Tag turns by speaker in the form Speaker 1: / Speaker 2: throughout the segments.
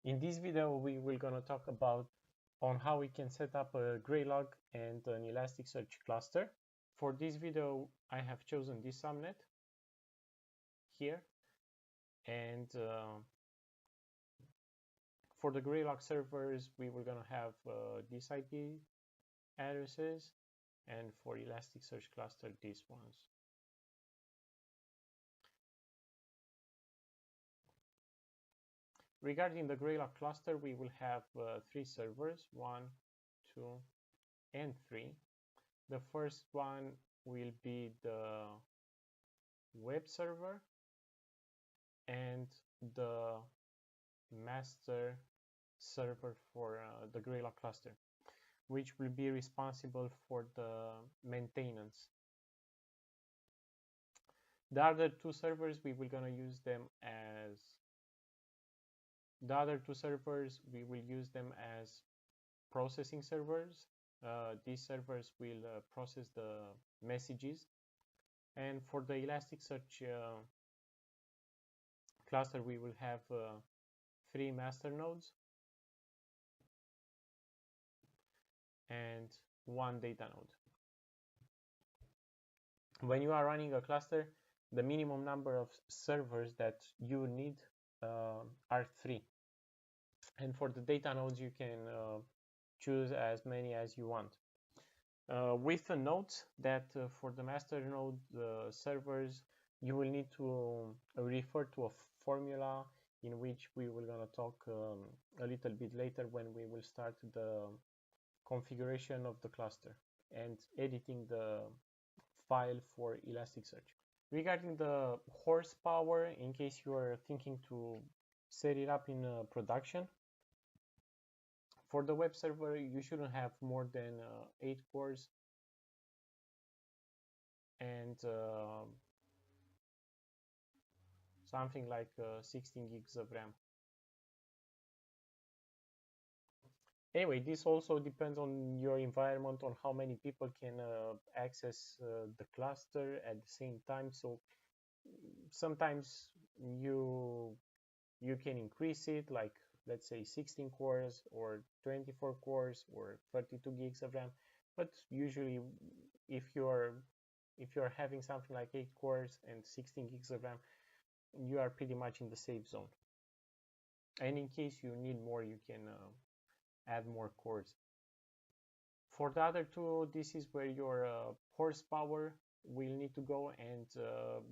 Speaker 1: In this video, we will gonna talk about on how we can set up a Greylog and an Elasticsearch cluster. For this video, I have chosen this subnet here, and for the Greylog servers, we were gonna have these IP addresses, and for Elasticsearch cluster, these ones. Regarding the Greylog cluster, we will have three servers, 1, 2, and 3. The first one will be the web server and the master server for the Greylog cluster, which will be responsible for the maintenance. The other two servers, we will gonna use them as processing servers. These servers will process the messages. And for the Elasticsearch cluster, we will have 3 master nodes and 1 data node. When you are running a cluster, the minimum number of servers that you need are 3. And for the data nodes, you can choose as many as you want. With a note that for the master node servers, you will need to refer to a formula in which we will gonna talk a little bit later when we will start the configuration of the cluster and editing the file for Elasticsearch. Regarding the horsepower, in case you are thinking to set it up in production, for the web server, you shouldn't have more than 8 cores and something like 16 gigs of RAM. Anyway, this also depends on your environment, on how many people can access the cluster at the same time. So sometimes you can increase it, like let's say 16 cores or 24 cores or 32 gigs of RAM. But usually, if you're having something like 8 cores and 16 gigs of RAM, you are pretty much in the safe zone. And in case you need more, you can add more cores. For the other two, this is where your horsepower will need to go, and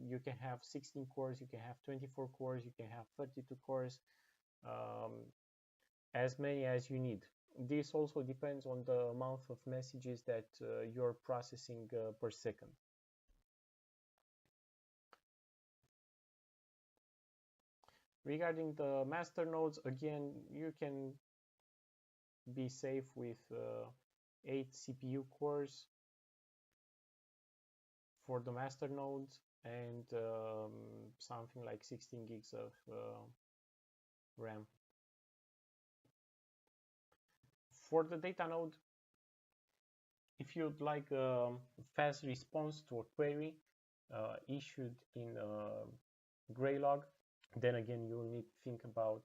Speaker 1: you can have 16 cores, you can have 24 cores, you can have 32 cores, as many as you need. This also depends on the amount of messages that you're processing per second. Regarding the master nodes, again, you can be safe with 8 CPU cores for the master nodes and something like 16 gigs of RAM. For the data node, if you'd like a fast response to a query issued in Greylog, then again you will need to think about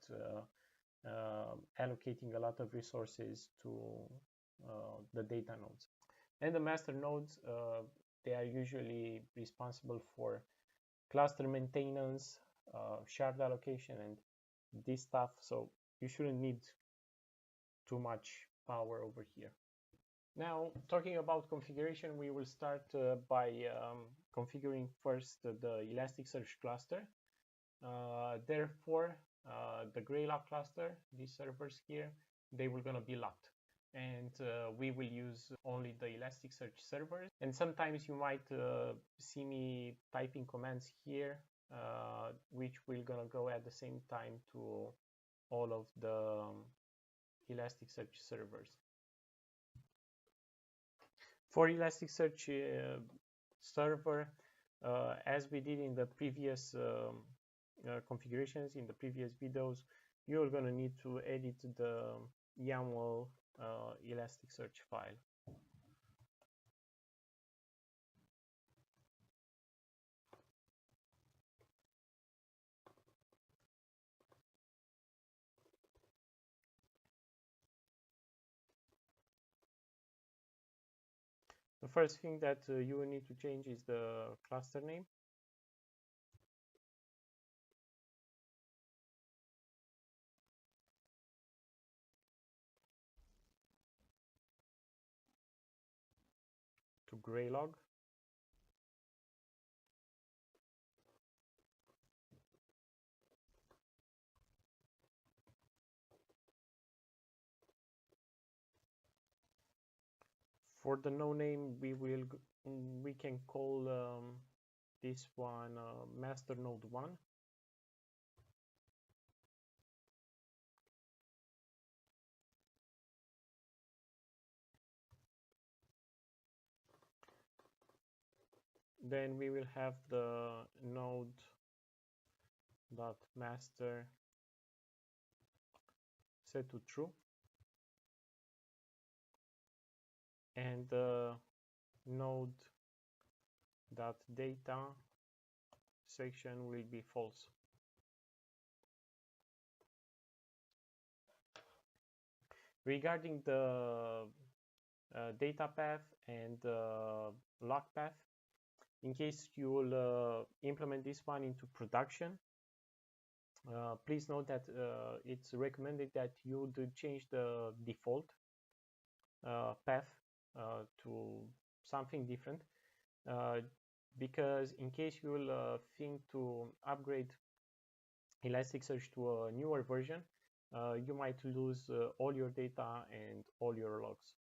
Speaker 1: allocating a lot of resources to the data nodes. And the master nodes, they are usually responsible for cluster maintenance, shard allocation, and this stuff. So you shouldn't need too much power over here. Now, talking about configuration, we will start by configuring first the Elasticsearch cluster. Therefore, the Greylog cluster, these servers here, they will gonna be locked. And we will use only the Elasticsearch servers. And sometimes you might see me typing commands here, which will gonna go at the same time to all of the Elasticsearch servers. For Elasticsearch server, as we did in the previous configurations, in the previous videos, you're going to need to edit the YAML Elasticsearch file. The first thing that you will need to change is the cluster name. To Graylog. For the no name, we can call this one master node 1. Then we will have the node dot master set to true, and the node dot data section will be false. Regarding the data path and log path, in case you will implement this one into production, please note that it's recommended that you do change the default path to something different, because in case you will think to upgrade Elasticsearch to a newer version, you might lose all your data and all your logs.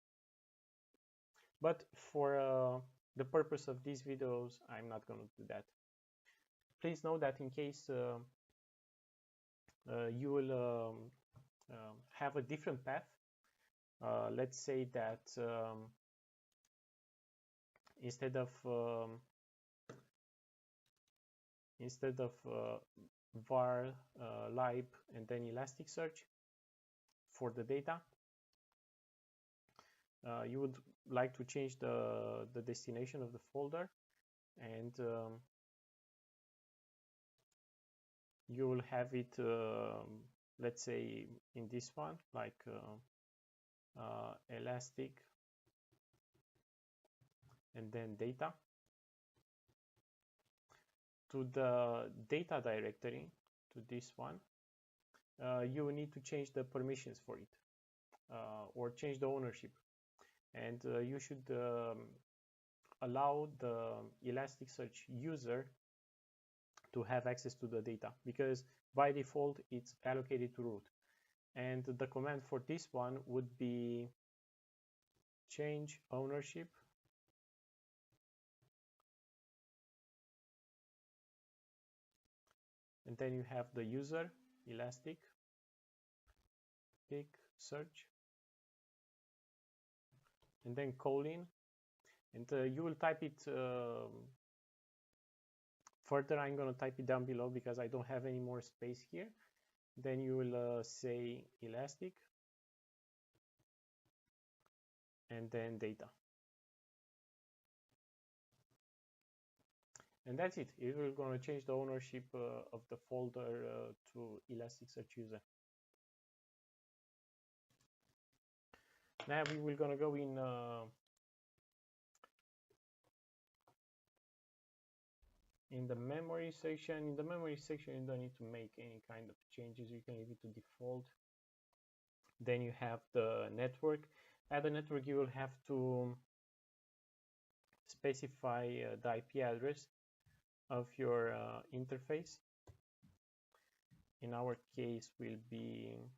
Speaker 1: But for the purpose of these videos, I'm not going to do that. Please know that in case you will have a different path, let's say that instead of var lib and then Elasticsearch for the data, you would like to change the destination of the folder, and you will have it, let's say in this one, like elastic and then data. To the data directory, to this one, you will need to change the permissions for it, or change the ownership, and you should allow the Elasticsearch user to have access to the data, because by default it's allocated to root. And the command for this one would be change ownership and then you have the user elastic pick search and then colon, and you will type it further. I'm going to type it down below because I don't have any more space here. Then you will say elastic and then data, and that's it. It will going to change the ownership of the folder to Elasticsearch user. Now we will going to go in the memory section. In the memory section, you don't need to make any kind of changes. You can leave it to default. Then you have the network. At the network, you will have to specify the IP address of your interface. In our case, will be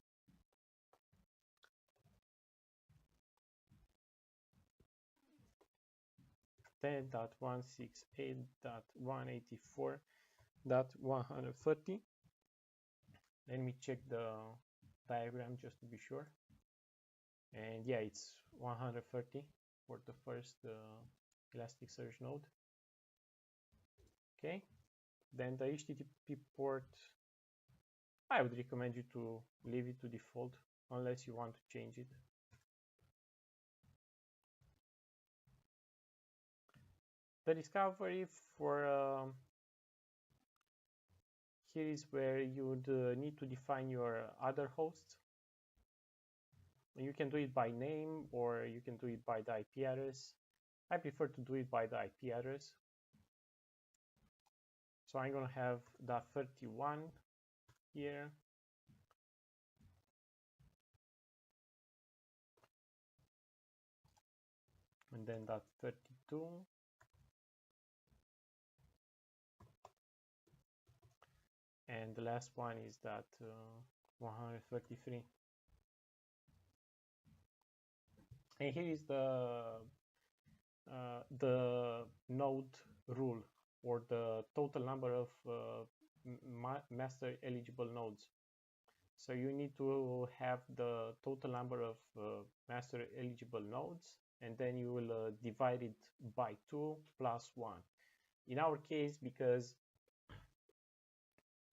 Speaker 1: 10.168.184.130. Let me check the diagram just to be sure. And yeah, it's 130 for the first Elasticsearch node. Okay, then the HTTP port, I would recommend you to leave it to default unless you want to change it. The discovery for here is where you would need to define your other hosts. You can do it by name or you can do it by the IP address. I prefer to do it by the IP address. So I'm going to have .31 here. And then .32. And the last one is that 133. And here is the node rule, or the total number of master eligible nodes. So you need to have the total number of master eligible nodes, and then you will divide it by 2 plus 1. In our case, because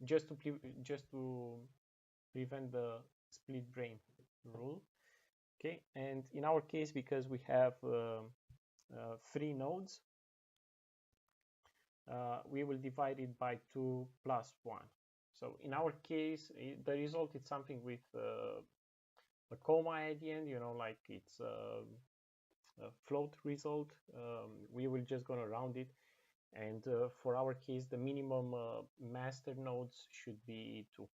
Speaker 1: just to prevent the split brain rule, okay, and in our case, because we have 3 nodes, we will divide it by 2 plus 1. So in our case, the result is something with a comma at the end, you know, like it's a float result. We will just gonna round it. And for our case, the minimum master nodes should be 2.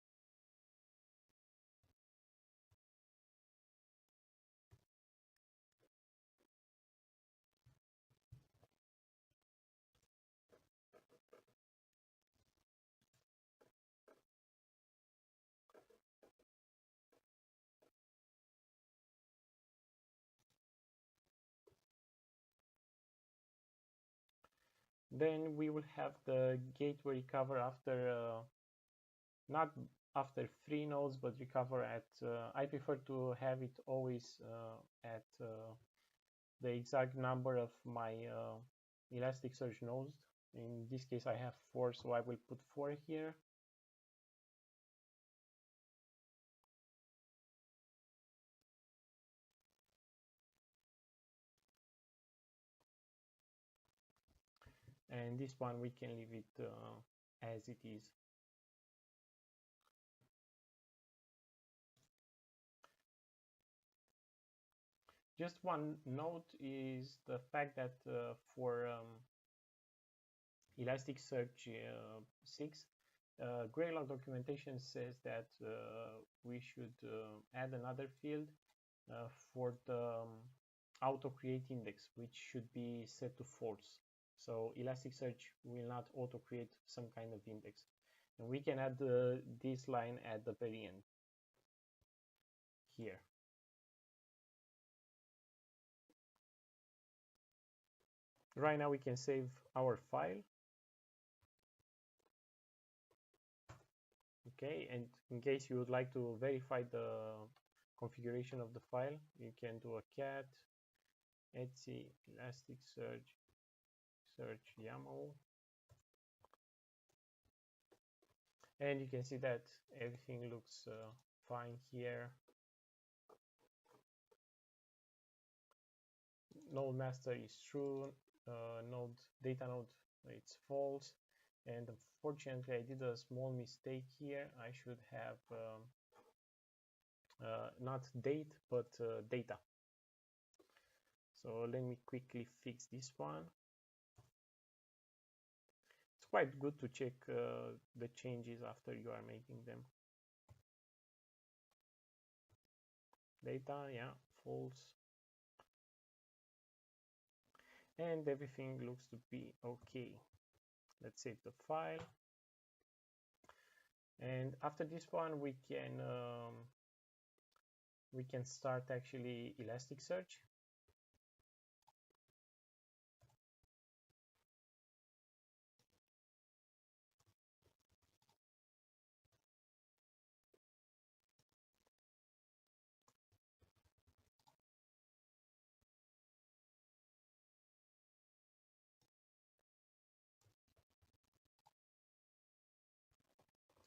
Speaker 1: Then we will have the gateway recover after, not after 3 nodes, but recover at, I prefer to have it always at the exact number of my Elasticsearch nodes. In this case, I have 4, so I will put 4 here. And this one, we can leave it as it is. Just one note is the fact that for Elasticsearch 6, Greylog documentation says that we should add another field for the auto create index, which should be set to false. So Elasticsearch will not auto create some kind of index. And we can add this line at the very end here. Right now we can save our file. Okay, and in case you would like to verify the configuration of the file, you can do a cat etc elasticsearch search YAML, and you can see that everything looks fine here. Node master is true, node data node it's false, and unfortunately I did a small mistake here. I should have not date but data. So let me quickly fix this one. It's quite good to check the changes after you are making them. Data, yeah, false. And everything looks to be okay. Let's save the file. And after this one, we can start actually Elasticsearch.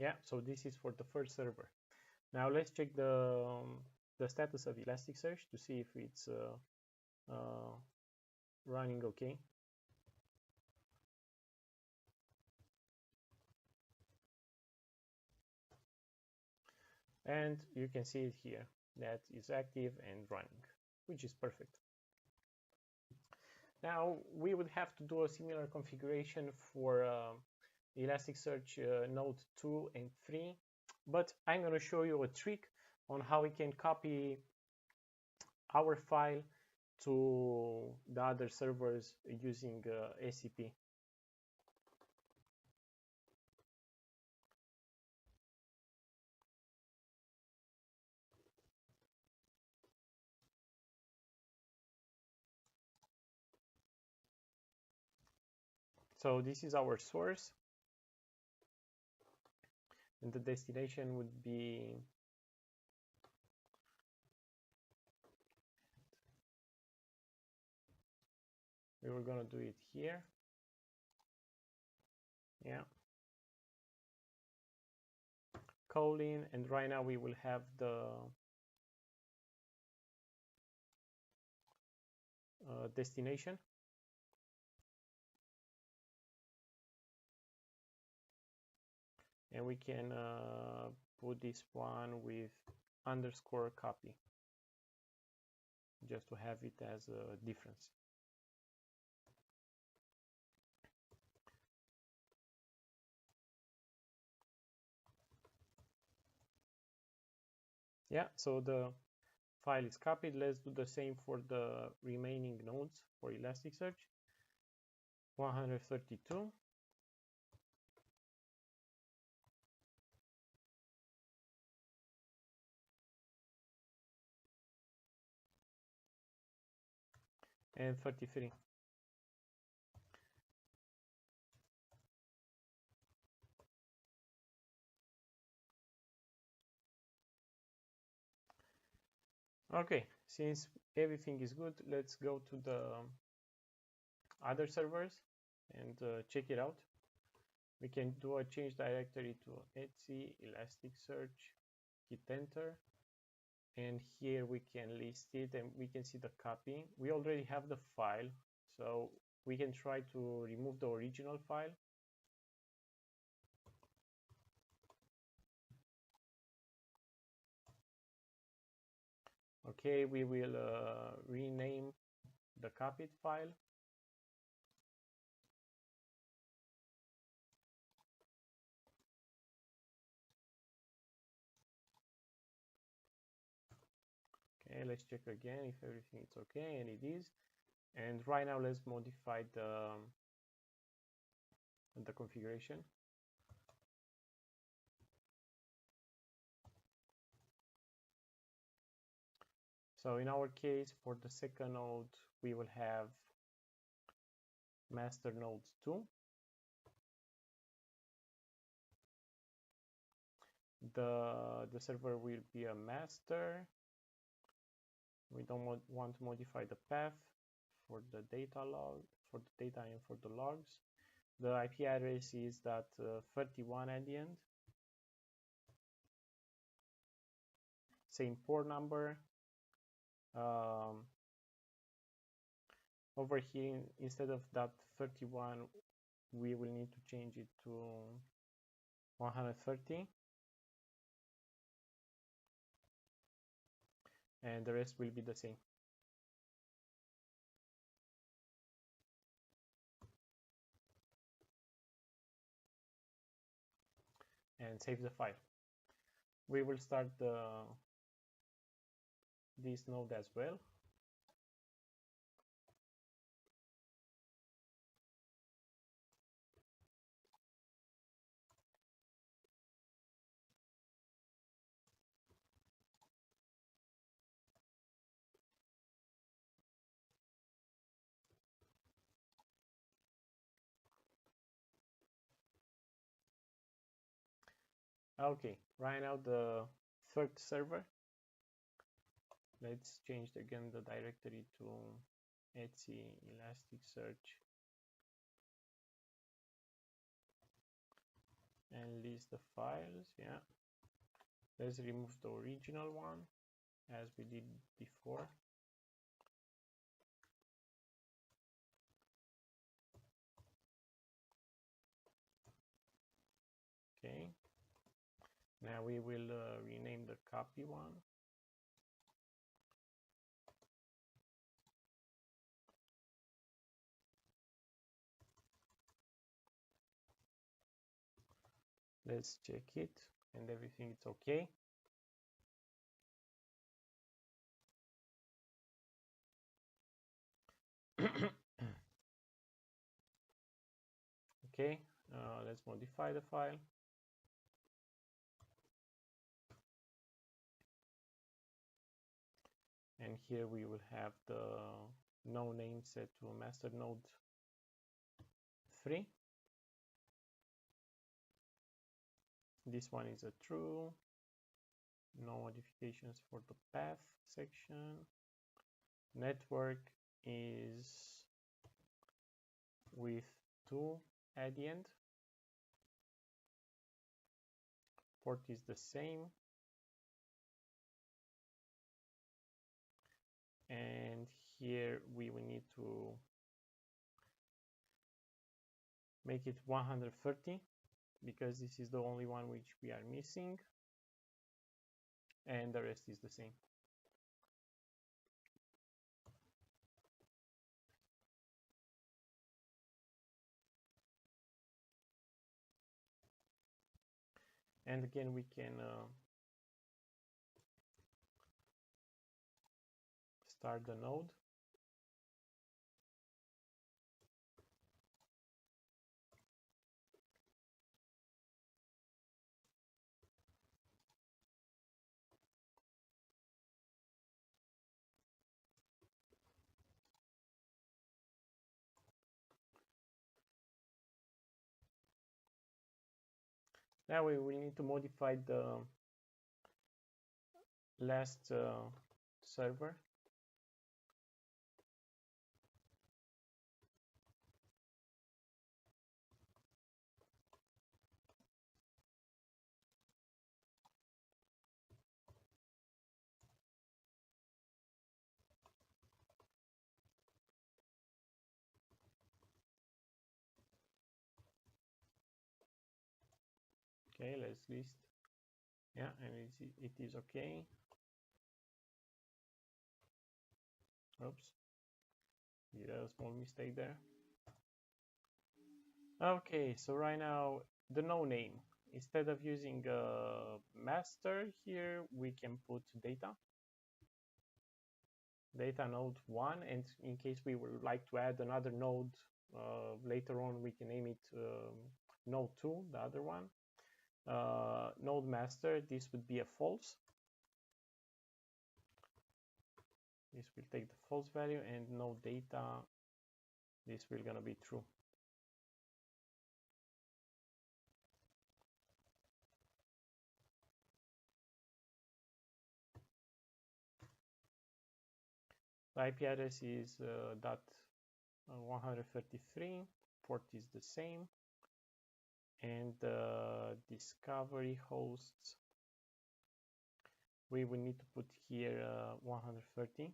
Speaker 1: Yeah, so this is for the first server. Now let's check the status of Elasticsearch to see if it's running okay. And you can see it here that is active and running, which is perfect. Now we would have to do a similar configuration for Elasticsearch Node 2 and 3, but I'm going to show you a trick on how we can copy our file to the other servers using SCP. So this is our source, and the destination would be we were going to do it here. Yeah. Colon, and right now we will have the destination. And we can put this one with underscore copy just to have it as a difference. Yeah, so the file is copied. Let's do the same for the remaining nodes for Elasticsearch. 132. And 33. Okay, since everything is good, let's go to the other servers and check it out. We can do a change directory to etc Elasticsearch, hit enter, and here we can list it and we can see the copy. We already have the file, so we can try to remove the original file. Okay, we will rename the copied file. Okay, let's check again if everything is okay, and it is. And right now let's modify the configuration. So in our case, for the second node, we will have master nodes 2. The server will be a master. We don't want to modify the path for the data log, for the data and for the logs. The IP address is that 31 at the end. Same port number. Over here, instead of that 31, we will need to change it to 130. And the rest will be the same. And save the file. We will start this node as well. Okay, right now the third server. Let's change again the directory to etc Elasticsearch and list the files. Yeah, let's remove the original one as we did before. Okay, now we will rename the copy one. Let's check it, and everything is okay. Okay, let's modify the file. And here we will have the no name set to master node 3. This one is a true. No modifications for the path section. Network is with 2 at the end. Port is the same. And here we will need to make it 130 because this is the only one which we are missing, and the rest is the same. And again, we can start the node. Now we will need to modify the last server. Okay, let's list. Yeah, and it is okay. Oops, did a small mistake there. Okay, so right now the no name, instead of using master here, we can put data node 1, and in case we would like to add another node later on, we can name it node 2, the other one. Node master, this would be a false. This will take the false value, and node data, this will gonna be true. The IP address is .133, port is the same, and the discovery hosts, we will need to put here 130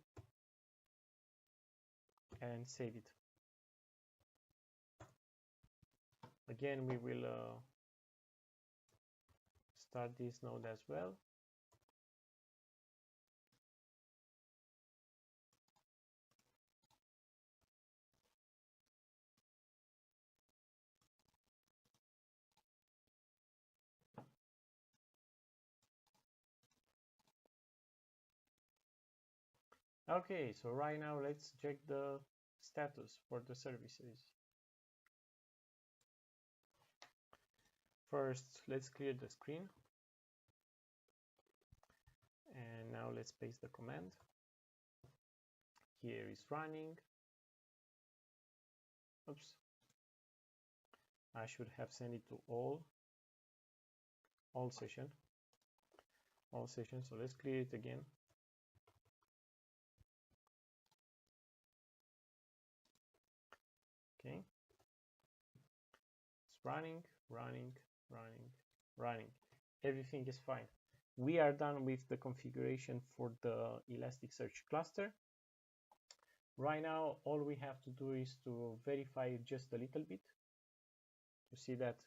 Speaker 1: and save it. Again, we will start this node as well. Okay, so right now let's check the status for the services. First, let's clear the screen. And now let's paste the command. Here is running. Oops. I should have sent it to all sessions. So let's clear it again. Okay. It's running. Everything is fine. We are done with the configuration for the Elasticsearch cluster. Right now, all we have to do is to verify it just a little bit to see that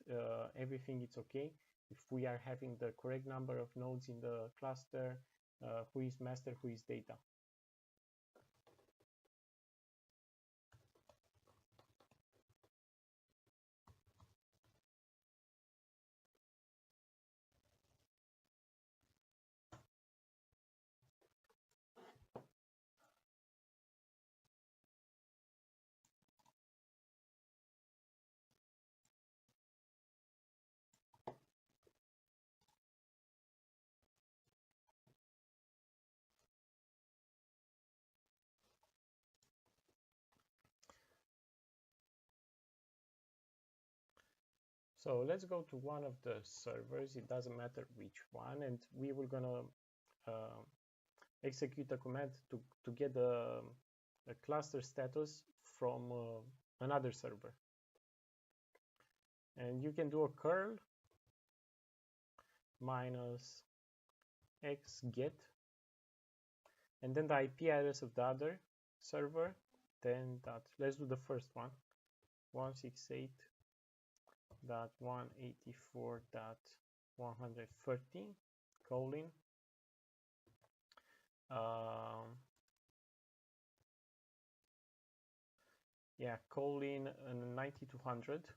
Speaker 1: everything is okay. If we are having the correct number of nodes in the cluster, who is master, who is data. So let's go to one of the servers, it doesn't matter which one, and we will gonna execute a command to get a cluster status from another server. And you can do a curl minus x get, and then the IP address of the other server, then that, let's do the first one, 168.184.113, colon, colon 9200,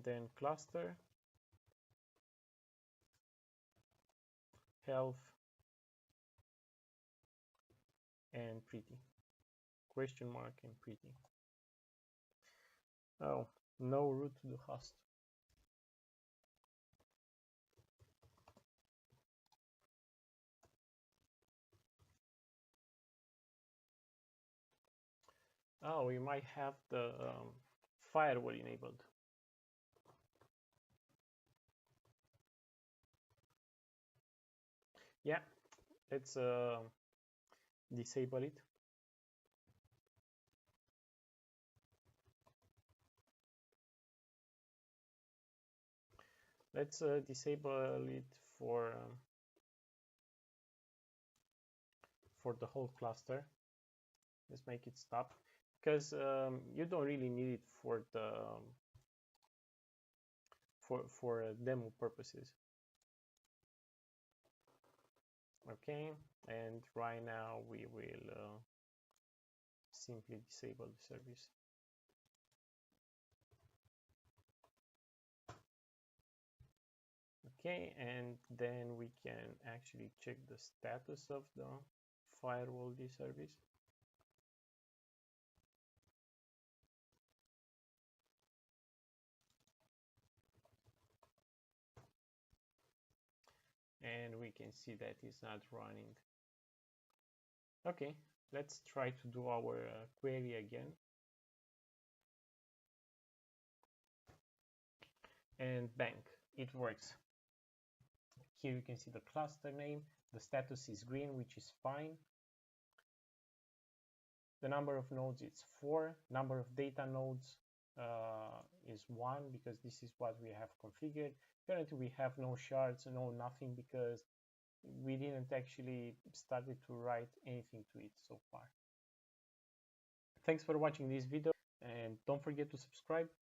Speaker 1: then cluster health and pretty, question mark and pretty. Oh, no root to the host. Oh, we might have the firewall enabled. Yeah, let's disable it. Let's disable it for the whole cluster. Let's make it stop, because you don't really need it for the for demo purposes. Okay, and right now we will simply disable the service. Okay, and then we can actually check the status of the firewall service. And we can see that it's not running. Okay, let's try to do our query again. And bang, it works. Here you can see the cluster name, the status is green, which is fine. The number of nodes is 4, number of data nodes is 1, because this is what we have configured. Currently we have no shards, no nothing, because we didn't actually started to write anything to it so far. Thanks for watching this video, and don't forget to subscribe.